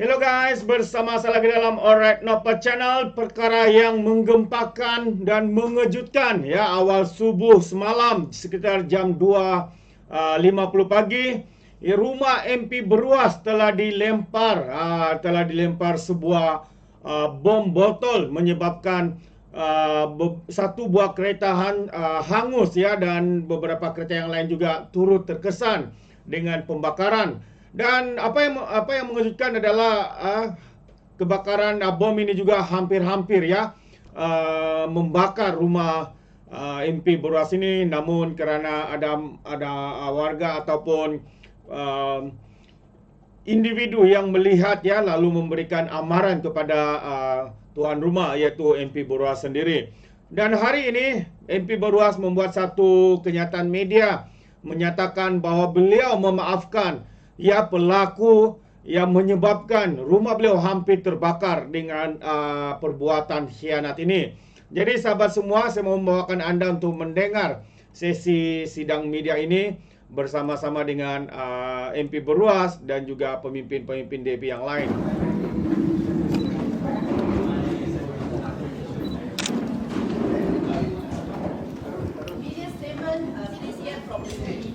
Hello guys, bersama saya lagi dalam Alright Nopal Channel. Perkara yang menggempakan dan mengejutkan ya, awal subuh semalam sekitar jam 2.50 pagi, rumah MP Beruas telah dilempar sebuah bom botol menyebabkan satu buah kereta hangus ya, dan beberapa kereta yang lain juga turut terkesan dengan pembakaran. Dan apa yang mengejutkan adalah kebakaran bom ini juga hampir-hampir ya membakar rumah MP Beruas ini, namun kerana ada warga ataupun individu yang melihat ya, lalu memberikan amaran kepada tuan rumah iaitu MP Beruas sendiri. Dan hari ini MP Beruas membuat satu kenyataan media menyatakan bahawa beliau memaafkan ya pelaku yang menyebabkan rumah beliau hampir terbakar dengan perbuatan khianat ini. Jadi sahabat semua, saya mau membawakan anda untuk mendengar sesi sidang media ini bersama-sama dengan MP Beruas dan juga pemimpin-pemimpin DAP yang lain. Media statement CDCN from the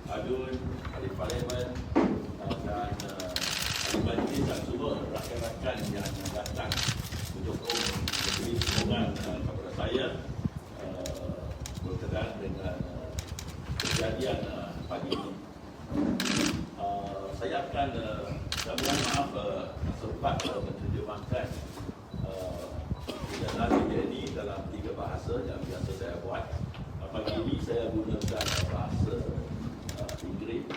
Adun, ahli parlimen dan ahli majlis dan semua rakan-rakan yang datang menyokong memberi sokongan kepada saya berkenaan dengan kejadian pagi ini. Saya akan mohon maaf sempat menerjemahkan kenyataan media ini dalam 3 bahasa yang biasa saya buat. Pagi ini saya gunakan bahasa Inggeris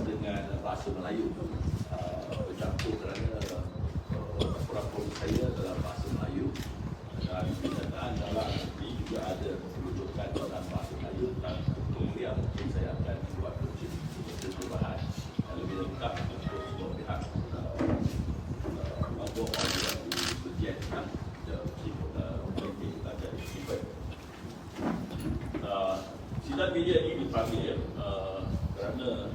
dengan bahasa Melayu bercampur kerana laporan saya dalam bahasa Melayu, dan kenyataan dalam ini juga ada rujukan dalam bahasa Melayu, dan kemudian mungkin saya akan buat perubahan yang lebih lengkap untuk semua pihak untuk orang berjiat sidang media ini dipanggil kerana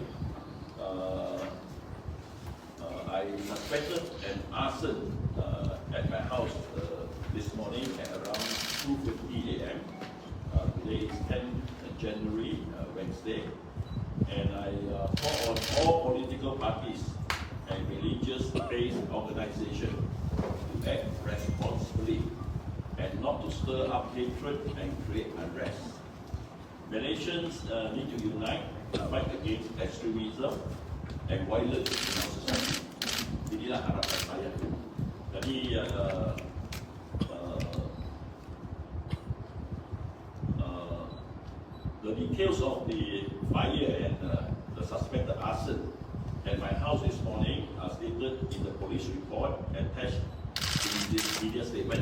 I suspected an arson at my house this morning at around 2:50 a.m. Today is 10 January, Wednesday, and I call on all political parties and religious-based organizations to act responsibly and not to stir up hatred and create unrest. Malaysians need to unite, fight against extremism and violence in our society. Inilah harapan saya. Jadi the details of the fire and the suspected arson at my house this morning are stated in the police report attached in this media statement.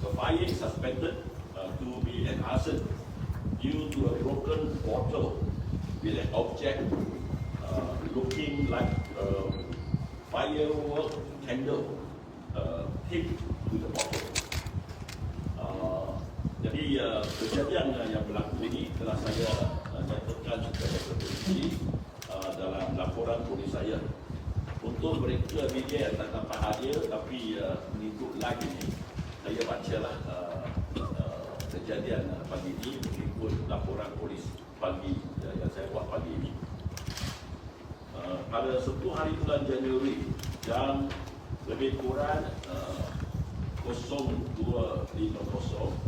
The fire is suspected to be an arson due to a broken bottle with an object looking like a firework candle taped to the bottle. Jadi kejadian yang berlaku ini telah saya nyatakan kepada polisi dalam laporan polis saya. Untuk mereka media yang tak nampak hadir tapi mengikut lagi, saya bacalah kejadian pagi ini mengikut laporan polis pagi yang saya buat pagi ini. Pada 10 hari bulan Januari jam lebih kurang 02.50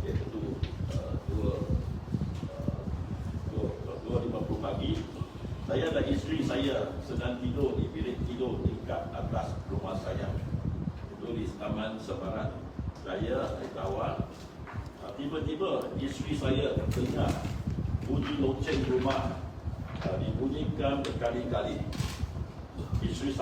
iaitu 2.50 pagi, Saya dan isteri saya sedang tidur di bilik tidur tingkat atas rumah saya. Itu di Taman Sebarat Raya, Tawar. Tiba-tiba isteri saya dengar bunyi loceng rumah dibunyikan berkali-kali. Isteri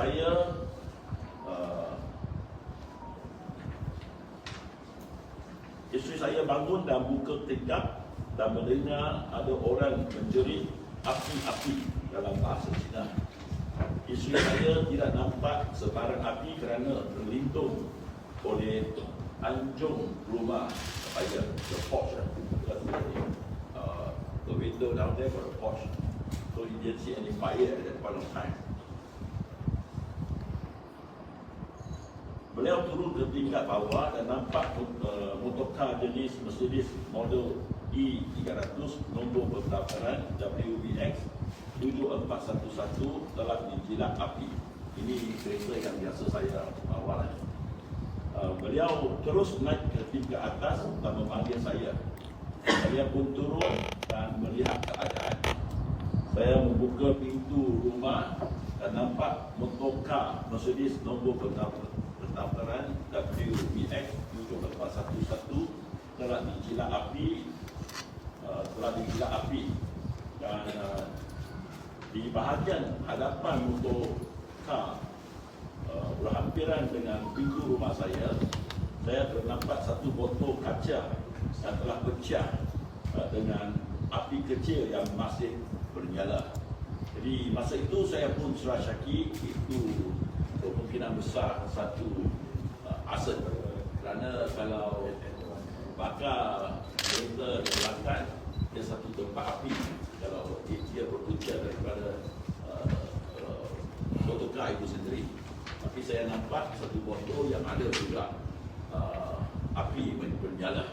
saya bangun dan buka tingkap dan mendengar ada orang menjerit api-api dalam bahasa Cina. Isteri saya tidak nampak sebarang api kerana terlindung oleh anjung rumah saya, the porch. The window down there got a porch, so he didn't see any fire at that point of time. Beliau turun ke tingkat bawah dan nampak motorkar jenis Mercedes model E300 nombor pendaftaran WBX 7411 telah dijilat api. Ini kereta yang biasa saya bawa. Beliau terus naik ke tingkat atas dan memanggil saya. Saya pun turun dan melihat keadaan. Saya membuka pintu rumah dan nampak motorkar Mercedes nombor pendaftaran WBX 7411 telah dijilat api, dan di bahagian hadapan motorkar berhampiran dengan pintu rumah saya ternampak satu botol kaca yang telah pecah dengan api kecil yang masih bernyala. Jadi masa itu saya pun syaki itu kemungkinan besar satu aset, kerana kalau bakar kereta di belakang dia satu tempat api, kalau dia berpunca daripada motorkar itu sendiri. Tapi saya nampak satu botol yang ada juga api bernyala.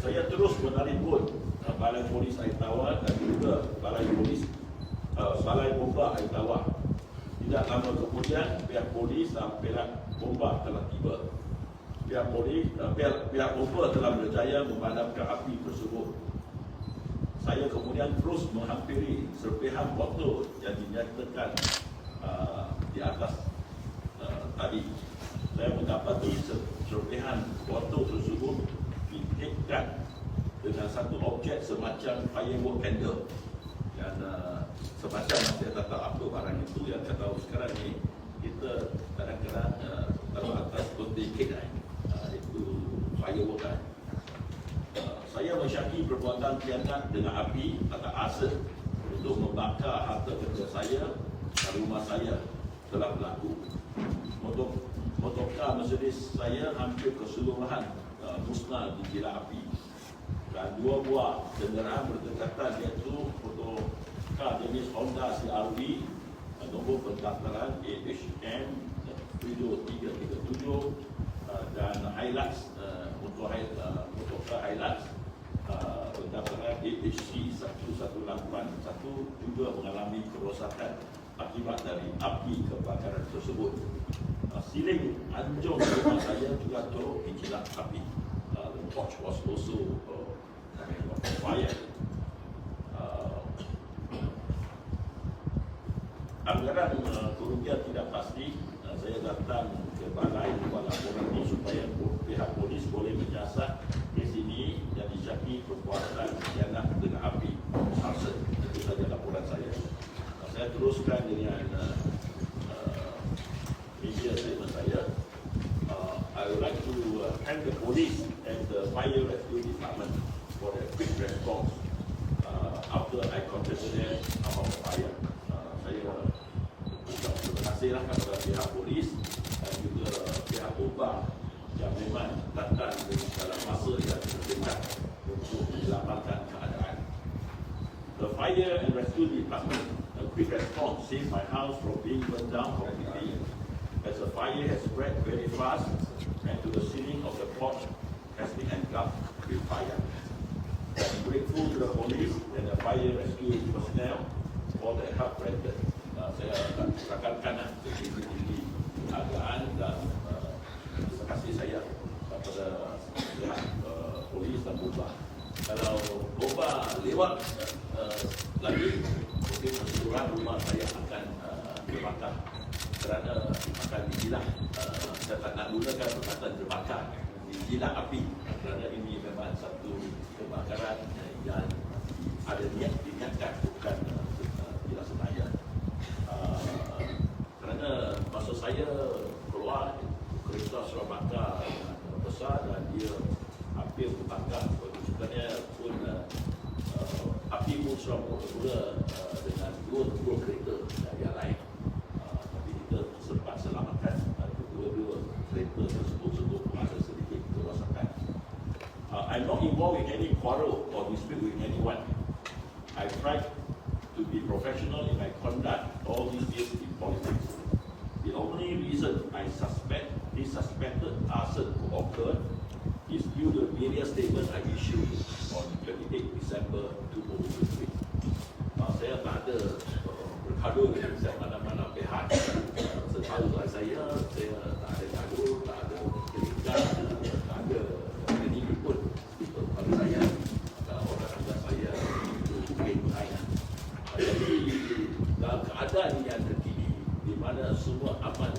Saya terus menelpon Balai Polis Air Tawar dan juga Balai Bomba Air Tawar. Tidak lama kemudian pihak polis dan pihak bomba telah tiba. Pihak bomba telah berjaya memadamkan api tersebut. Saya kemudian terus menghampiri serpihan botol yang dinyatakan di atas tadi. Saya mendapati serpihan botol tersebut dikaitkan dengan satu objek semacam firework candle, dan semacam saya tak tahu apa barang itu. Yang saya tahu sekarang ni kita kadang-kadang taruh atas kotak kek itu firework kan. Saya mensyaki perbuatan khianat dengan api atau aset untuk membakar harta kerja saya dan rumah saya telah berlaku. Motorkar Mercedes saya hampir keseluruhan musnah dijilat api, dan dua buah kenderaan berdekatan, iaitu motorkar jenis Honda CR-V nombor pendaftaran AHM 7337 dan Hilux, motorkar Hilux pendaftaran AHC 1181 juga mengalami kerosakan akibat dari api kebakaran tersebut. Siling anjung rumah saya juga turut dijilat api. The porch was also on fire. Anggaran kerugian tidak pasti. Saya datang ke balai buat laporan ini supaya pihak polis boleh menyiasat kes ini yang disyaki perbuatan khianat dengan api. Arson, itu saja laporan saya. Saya teruskan dengan media statement saya. I would like to thank the police and the fire rescue department for their quick response after I contacted them about the fire. Saya ucap terima kasihlah kepada pihak polis dan juga pihak bomba yang memang datang dalam masa yang terdekat untuk menyelamatkan keadaan. The fire and rescue department, a quick response saved my house from being burned down completely, as the fire has spread very fast and to the ceiling of the porch has been engulfed with fire. I'm grateful to the police and the fire rescue personnel for the help rendered. Saya rakamkan tinggi-tinggi keadaan dan terima kasih saya kepada pihak lewat lagi mungkin keseluruhan rumah saya akan terbakar kerana akan dijilat. Saya tak nak gunakan perkataan terbakar, dijilat api kerana ini memang satu kebakaran yang ada niat diingatkan, bukan tidak sengaja. Kerana masa saya keluar kereta Sarawak besar dan dia hampir terbakar. Sebenarnya pun api pun sudah mula dengan dua kereta yang lain. Tapi kita sempat selamatkan dua kereta tersebut sebab ada sedikit kerosakan. I'm not involved in any quarrel or dispute with anyone. I try to be professional in my conduct all these years in politics. The only reason I suspect this suspected arson to occur is due to various statements I issued on 28 December 2023. Saya tak ada bergaduh dengan mana-mana pihak. Setahu saya tak ada gaduh, tak ada kerikat, tak ada any input pada saya. Orang anggap saya itu mungkin lain. Jadi dalam keadaan yang terkini, di mana semua aman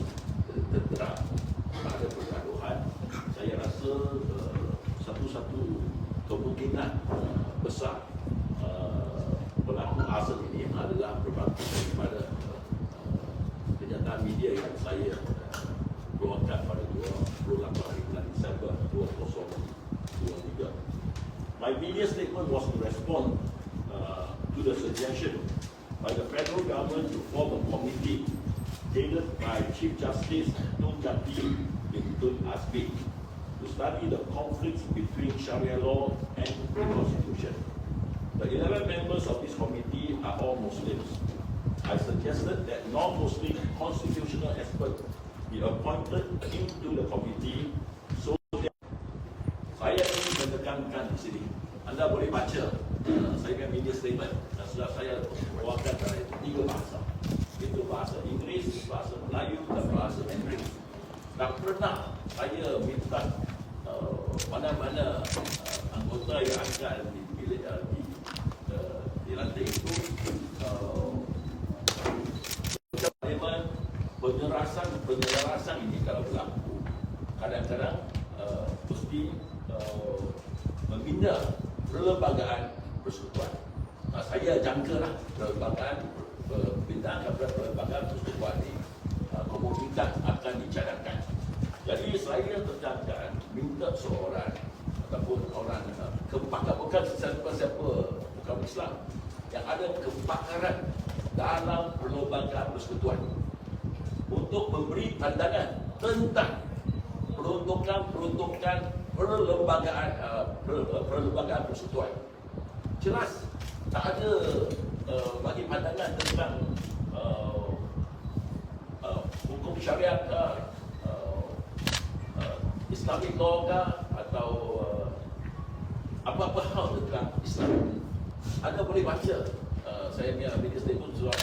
tertera, tak ada pergaduhan, saya rasa satu-satu kemungkinan besar pelaku arson ini adalah berbangkit daripada kenyataan media yang saya keluarkan pada 28 hari bulan Disember 2023. My media statement was to respond to the suggestion by the federal government to form a committee headed by Chief Justice Tun Jati bin Tun Azmi to study the conflicts between Sharia law and the Constitution. The 11 members of this committee are all Muslims. I suggested that non-Muslim constitutional experts be appointed into the committee so that saya ingin menekankan di sini. Anda boleh baca saya punya media statement dan sudah saya keluarkan dalam 3 bahasa. Itu bahasa Inggeris, bahasa Melayu dan bahasa Mandarin. Tak pernah saya minta mana-mana anggota yang akan dipilih dilantik itu penyelarasan ini kalau berlaku kadang-kadang mesti membina perlembagaan persekutuan. Saya jangkalah perlembagaan pembinaan kepada perlembagaan persekutuan ini kemungkinan akan dicadangkan. Jadi saya terjangkan minta seorang ataupun orang kepakaran, bukan siapa-siapa, bukan Islam, yang ada kepakaran dalam perlembagaan persekutuan untuk memberi pandangan tentang peruntukan perlembagaan persekutuan. Jelas tak ada bagi pandangan tentang hukum syariat ke, Islamic law ke, atau apa-apa hal tentang Islam. Anda boleh baca saya punya media statement sudah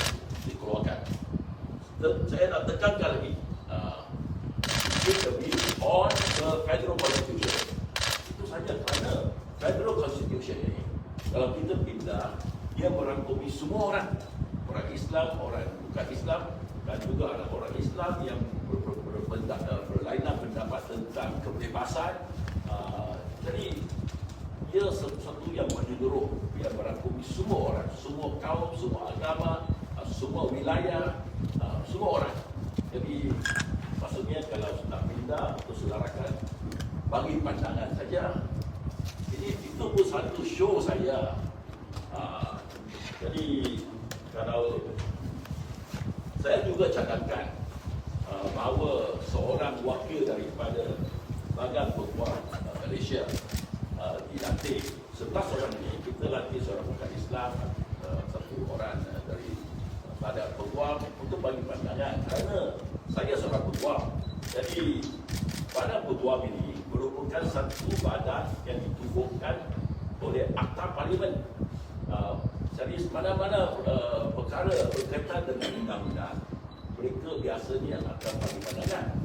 dikeluarkan. Saya nak tekankan lagi on the federal constitution. Itu saja, kerana federal constitution ini kalau kita pindah, dia merangkumi semua orang, orang Islam, orang bukan Islam, dan juga ada orang Islam yang berlainan pendapat tentang kebebasan. Jadi ia sesuatu yang menyeluruh, ia merangkumi semua orang, semua kaum, semua agama, semua wilayah, semua orang. Jadi maksudnya kalau nak pindah atau selarakan, bagi pandangan saja. Jadi itu pun satu show saya. Jadi kalau saya juga cadangkan bahawa seorang wakil daripada Badan Peguam Malaysia dilantik. 11 orang ini, kita lantik seorang bukan Islam, satu orang dari Badan Peguam untuk bagi pandangan. Kerana saya seorang peguam, jadi Badan Peguam ini merupakan satu badan yang ditubuhkan oleh Akta Parlimen. Jadi mana-mana perkara berkaitan dengan undang-undang, mereka biasanya akan bagi pandangan.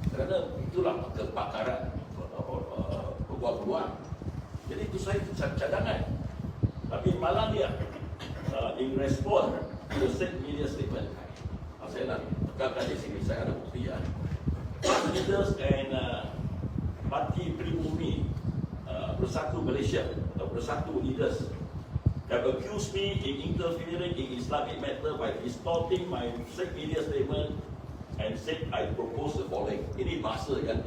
Kerana itulah kepakaran peguam-peguam. Jadi itu saya cadangan. Tapi malam dia, in response to the state media statement, saya nak tekankan di sini, saya ada bukti ya. Leaders and Parti Pribumi Bersatu Malaysia atau Bersatu Leaders have accused me in interfering in Islamic matter by distorting my state media statement and said I propose the following. Ini bahasa yang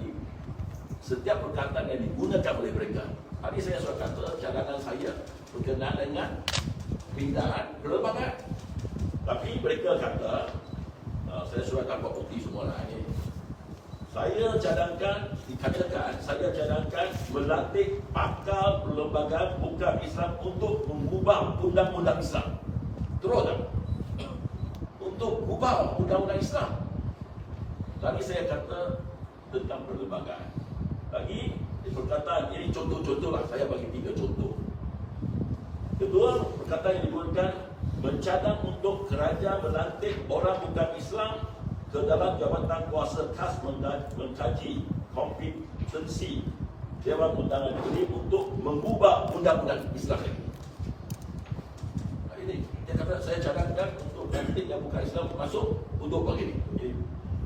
setiap perkataan yang digunakan oleh mereka. Tadi saya sudah kata cadangan saya berkenaan dengan pindahan perlembagaan. Tapi mereka kata, saya sudah dapat bukti semua lah ini. Saya cadangkan, dikatakan, saya cadangkan melatih pakar perlembagaan bukan Islam untuk mengubah undang-undang Islam. Terus tak? Untuk ubah undang-undang Islam. Tadi saya kata tentang perlembagaan. Lagi, perkataan ini contoh-contoh lah, saya bagi 3 contoh. Kedua, perkataan yang digunakan mencadang untuk kerajaan melantik orang bukan Islam ke dalam jabatan kuasa khas mengkaji kompetensi Dewan Undangan ini untuk mengubah undang-undang Islam ini. Ini dia kata saya cadangkan untuk lantik yang bukan Islam masuk untuk begini.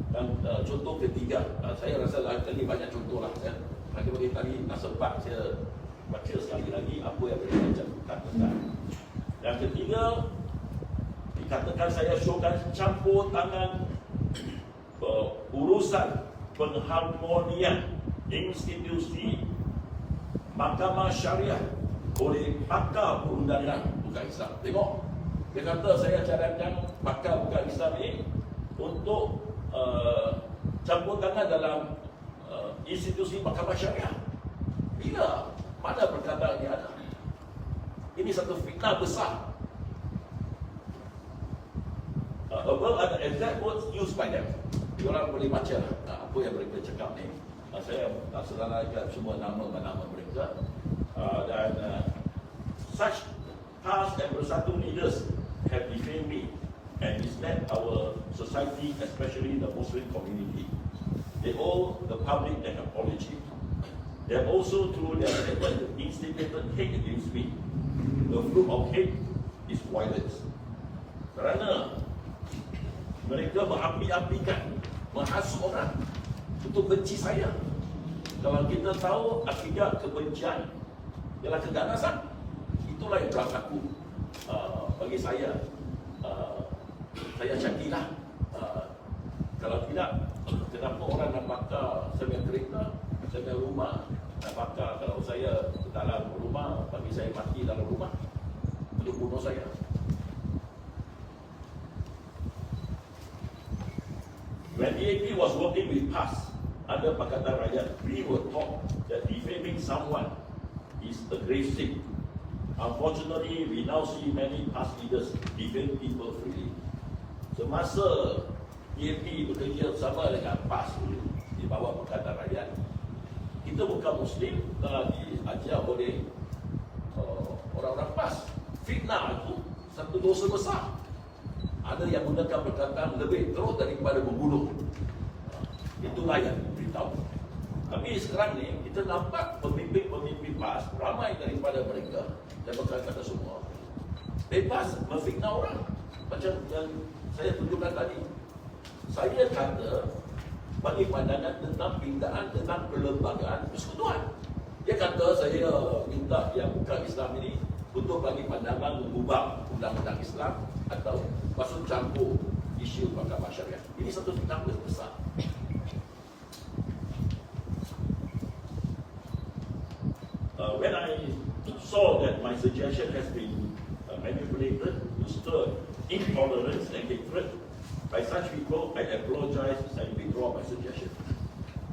Dan contoh ketiga, saya rasa tadi banyak contoh lah. Saya bagi tadi tak sempat saya baca sekali lagi apa yang mereka katakan. Yang ketiga, dikatakan saya syurkan campur tangan urusan pengharmonian institusi Mahkamah Syariah oleh pakar perundangan bukan Islam. Tengok, dia kata saya cadangkan pakar bukan Islam ini untuk campur tangan dalam institusi Mahkamah Syariah. Bila? Mana perkataan yang ada? Ini satu fitnah besar. Above are the exact words used by them. Diorang boleh baca apa yang mereka cakap ni. Saya tak serahkan semua nama-nama mereka. Dan such past and bersatu leaders have defamed me and misled our society, especially the Muslim community. They owe the public an apology. They have also, through their statement, instigated hate against me. The fruit of hate is violence. Kerana mereka mengapi-apikan, menghasut orang untuk benci saya. Kalau kita tahu akibat kebencian ialah keganasan, itulah yang berlaku bagi saya. Saya cakilah. Kalau tidak, kenapa orang nak bakar saya punya kereta, saya punya rumah, nak bakar kalau saya dalam rumah, bagi saya mati dalam rumah untuk bunuh saya. When DAP was working with PAS under Pakatan Rakyat, we were taught that defaming someone is a grave sin. Unfortunately, we now see many PAS leaders defame people freely. Semasa DAP bekerja bersama dengan PAS di bawah Pakatan Rakyat, kita bukan Muslim telah diajar oleh orang-orang PAS. Fitnah itu satu dosa besar. Ada yang menggunakan perkataan lebih teruk daripada membunuh. Itulah yang diberitahu. Tapi sekarang ni kita nampak pemimpin-pemimpin PAS, ramai daripada mereka, saya berkata semua, bebas memfitnah orang. Macam yang saya tunjukkan tadi. Saya kata bagi pandangan tentang pindahan, tentang perlembagaan persekutuan. Dia kata saya minta yang bukan Islam ini untuk bagi pandangan mengubah undang-undang Islam atau masuk campur isu Mahkamah Syariah. Ini satu fitnah besar. When I saw that my suggestion has been manipulated to stir intolerance and hatred by such people, I apologize and withdraw my suggestion.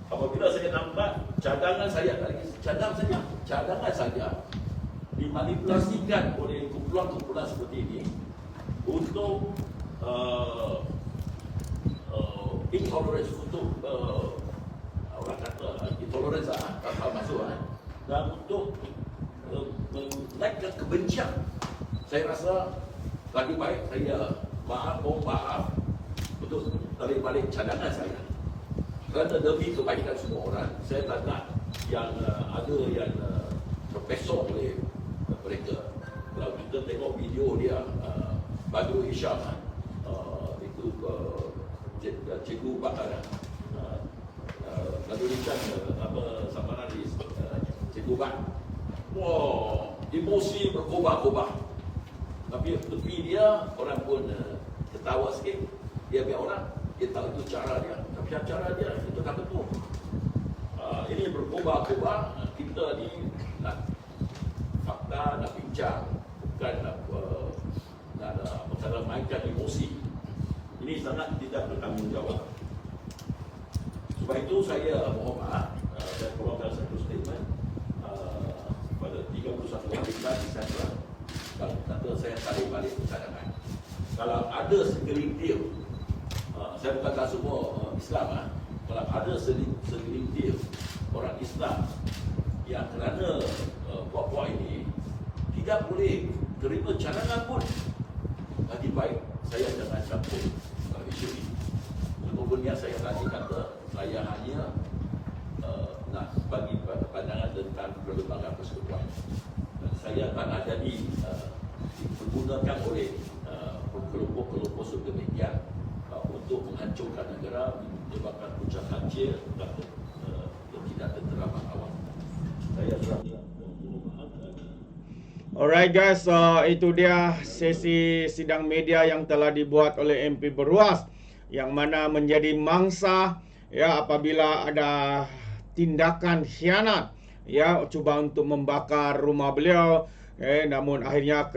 Apabila saya nampak cadangan saya tadi, cadangan saja dimanipulasikan oleh kumpulan-kumpulan seperti ini untuk intolerance, untuk orang kata intolerance tak masuk dan untuk menaikkan kebencian. Saya rasa lagi baik saya mohon maaf untuk tarik balik cadangan saya. Kerana demi kebaikan semua orang, saya tak nak yang ada yang terpesong oleh mereka. Kalau Badrul Hisham, itu cikgu bakar. Badrul Hisham sama ada cikgu bak. Wah, emosi berkobar-kobar. Tapi tepi dia orang pun ketawa sikit. Dia biar orang, dia tahu itu cara dia. Tapi cara dia itu tak betul. Ini berkobar-kobar. Kita ni nak fakta, nak bincang, bukan nak mainkan emosi. Ini sangat tidak bertanggungjawab. Sebab itu saya mohon maaf dan keluarkan satu statement pada 31 Disember. Kata saya tarik balik cadangan. Kalau ada segelintir, saya bukan semua Islam, kalau ada segelintir orang Islam yang kerana buat-buat ini tidak boleh terima cadangan pun, lebih baik saya jangan campur isu ini. Kemudian saya tadi kata saya hanya nak bagi pandangan tentang perlembagaan persekutuan. Saya tak nak jadi digunakan oleh kelompok-kelompok sedemikian untuk menghancurkan negara, menyebabkan puncak hancur dan tidak terteramat awal. Saya serahkan. Alright guys, itu dia sesi sidang media yang telah dibuat oleh MP Beruas, yang mana menjadi mangsa ya apabila ada tindakan khianat, ya cuba untuk membakar rumah beliau, namun akhirnya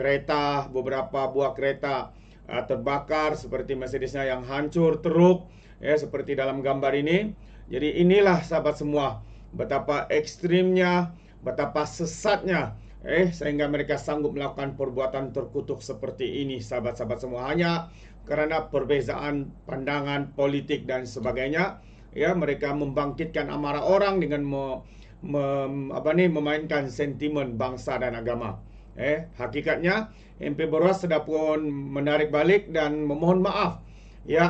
beberapa buah kereta terbakar seperti Mercedesnya yang hancur teruk, seperti dalam gambar ini. Jadi inilah sahabat semua, betapa ekstrimnya, betapa sesatnya, sehingga mereka sanggup melakukan perbuatan terkutuk seperti ini, sahabat-sahabat semua, hanya karena perbezaan pandangan politik dan sebagainya. Ya, mereka membangkitkan amarah orang dengan memainkan sentimen bangsa dan agama. Hakikatnya MP Beruas sudah pun menarik balik dan memohon maaf ya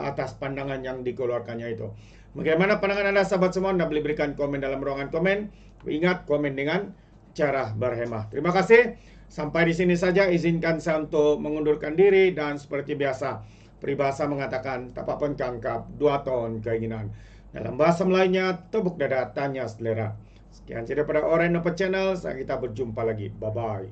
atas pandangan yang dikeluarkannya itu. Bagaimana pandangan anda sahabat semua? Anda boleh berikan komen dalam ruangan komen. Ingat, komen dengan cara berhemah. Terima kasih. Sampai di sini saja, izinkan saya untuk mengundurkan diri, dan seperti biasa peribahasa mengatakan tapak pencangkap 2 ton keinginan. Dalam bahasa Melayunya, tepuk dada tanya selera. Sekian cerita pada Orange Nova Channel. Kita berjumpa lagi. Bye-bye.